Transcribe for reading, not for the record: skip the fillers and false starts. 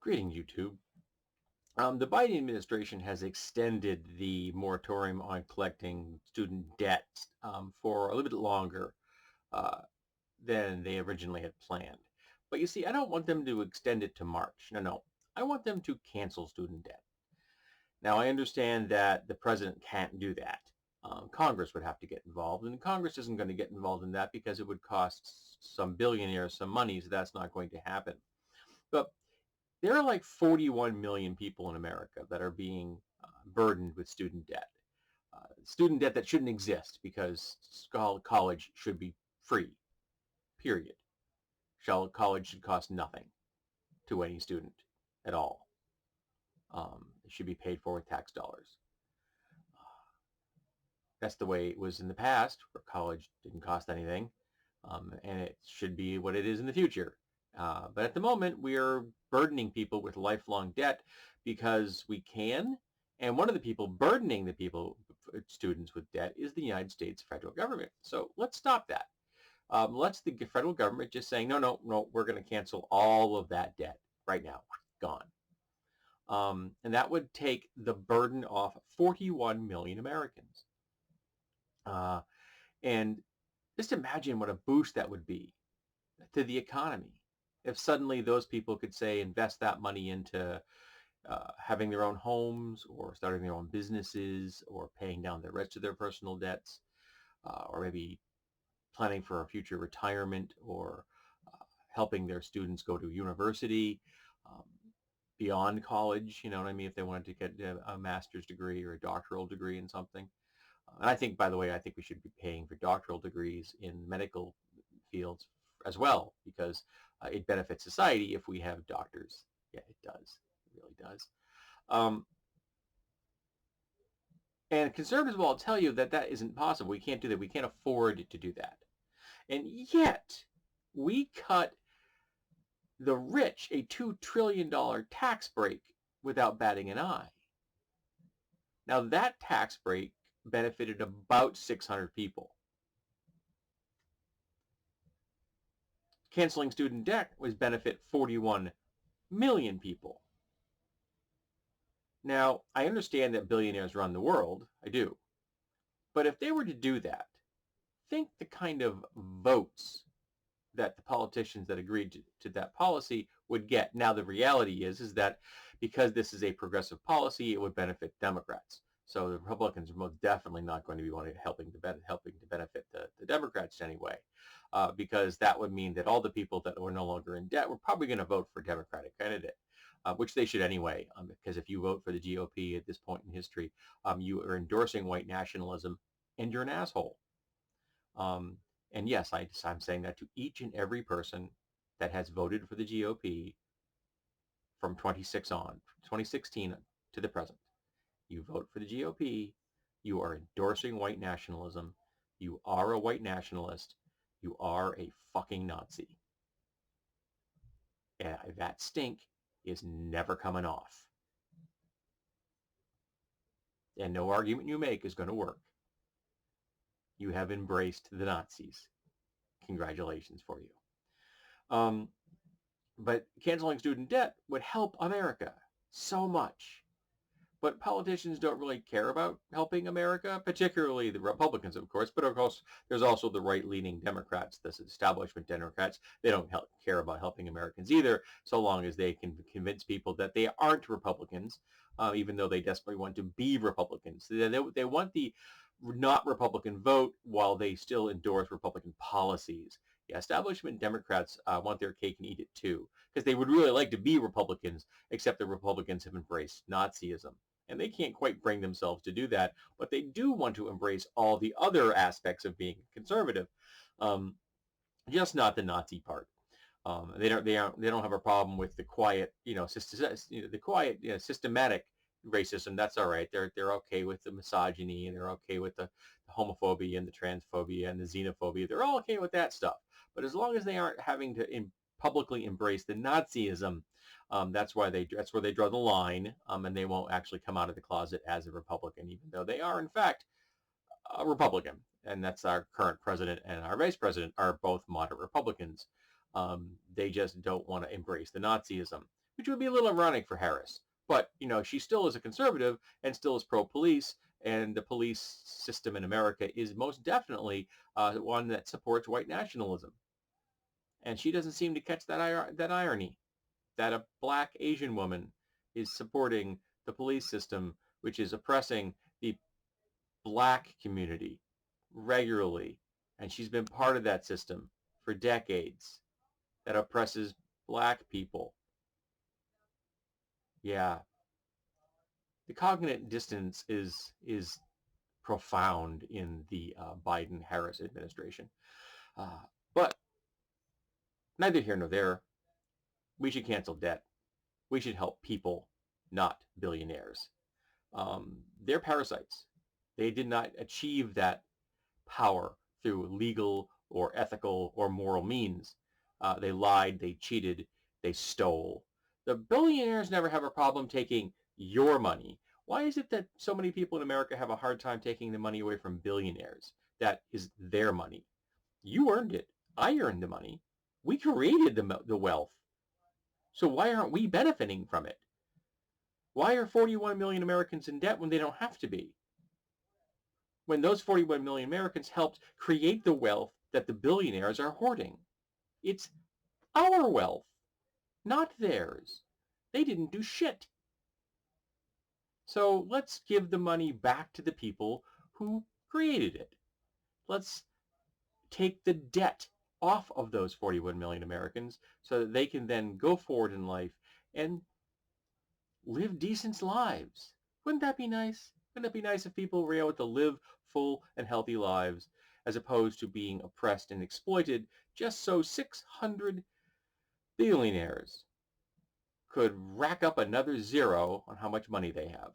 Greeting, YouTube. The Biden administration has extended the moratorium on collecting student debt for a little bit longer uh, than they originally had planned. But you see, I don't want them to extend it to March. No. I want them to cancel student debt. Now, I understand that the president can't do that. Congress would have to get involved, and Congress isn't going to get involved in that because it would cost some billionaires some money, so that's not going to happen. But there are like 41 million people in America that are being burdened with student debt. Student debt that shouldn't exist because college should be free, period. College should cost nothing to any student at all. It should be paid for with tax dollars. That's the way it was in the past, where college didn't cost anything, and it should be what it is in the future. But at the moment, we are burdening people with lifelong debt because we can. And one of the people burdening the students with debt is the United States federal government. So let's stop that. Let's the federal government just saying, no, we're going to cancel all of that debt right now. Gone. And that would take the burden off 41 million Americans. And just imagine what a boost that would be to the economy if suddenly those people could say invest that money into having their own homes or starting their own businesses or paying down the rest of their personal debts or maybe planning for a future retirement or helping their students go to university beyond college, you know what I mean, if they wanted to get a master's degree or a doctoral degree in something. And I think, by the way, I think we should be paying for doctoral degrees in medical fields as well, because it benefits society if we have doctors. Yeah, it does. It really does. And conservatives will tell you that that isn't possible. We can't do that. We can't afford to do that. And yet, we cut the rich a $2 trillion tax break without batting an eye. Now, that tax break benefited about 600 people. Canceling student debt was benefit 41 million people. Now, I understand that billionaires run the world. I do. But if they were to do that, think the kind of votes that the politicians that agreed to that policy would get. Now, the reality is that because this is a progressive policy, it would benefit Democrats. So the Republicans are most definitely not going to be helping to benefit the Democrats anyway, because that would mean that all the people that were no longer in debt were probably going to vote for a Democratic candidate, which they should anyway, because if you vote for the GOP at this point in history, you are endorsing white nationalism and you're an asshole. And yes, I'm saying that to each and every person that has voted for the GOP from 2016 to the present. You vote for the GOP, you are endorsing white nationalism, you are a white nationalist, you are a fucking Nazi. And that stink is never coming off. And no argument you make is going to work. You have embraced the Nazis. Congratulations for you. But canceling student debt would help America so much. But politicians don't really care about helping America, particularly the Republicans, of course. But of course, there's also the right-leaning Democrats, the establishment Democrats. They don't care about helping Americans either, so long as they can convince people that they aren't Republicans, even though they desperately want to be Republicans. They want the not Republican vote while they still endorse Republican policies. Yeah, establishment Democrats want their cake and eat it too, because they would really like to be Republicans, except the Republicans have embraced Nazism. And they can't quite bring themselves to do that, but they do want to embrace all the other aspects of being conservative, just not the Nazi part. They don't have a problem with the quiet, systematic racism. That's all right. They're okay with the misogyny, and they're okay with the homophobia and the transphobia and the xenophobia. They're all okay with that stuff. But as long as they aren't having to publicly embrace the Nazism, that's where they draw the line, and they won't actually come out of the closet as a Republican, even though they are in fact a Republican. And that's our current president and our vice president are both moderate Republicans. They just don't want to embrace the Nazism. which would be a little ironic for Harris. But, she still is a conservative and still is pro-police, and the police system in America is most definitely one that supports white nationalism. And she doesn't seem to catch that irony, that a black Asian woman is supporting the police system, which is oppressing the black community regularly. And she's been part of that system for decades that oppresses black people. Yeah, the cognitive distance is profound in the Biden-Harris administration. Uh, but neither here nor there. We should cancel debt. We should help people, not billionaires. They're parasites. They did not achieve that power through legal or ethical or moral means. They lied, they cheated, they stole. The billionaires never have a problem taking your money. Why is it that so many people in America have a hard time taking the money away from billionaires? That is their money. You earned it. I earned the money. We created the wealth. So why aren't we benefiting from it? Why are 41 million Americans in debt when they don't have to be? When those 41 million Americans helped create the wealth that the billionaires are hoarding. It's our wealth, not theirs. They didn't do shit. So let's give the money back to the people who created it. Let's take the debt off of those 41 million Americans so that they can then go forward in life and live decent lives. Wouldn't that be nice? Wouldn't it be nice if people were able to live full and healthy lives as opposed to being oppressed and exploited just so 600 billionaires could rack up another zero on how much money they have?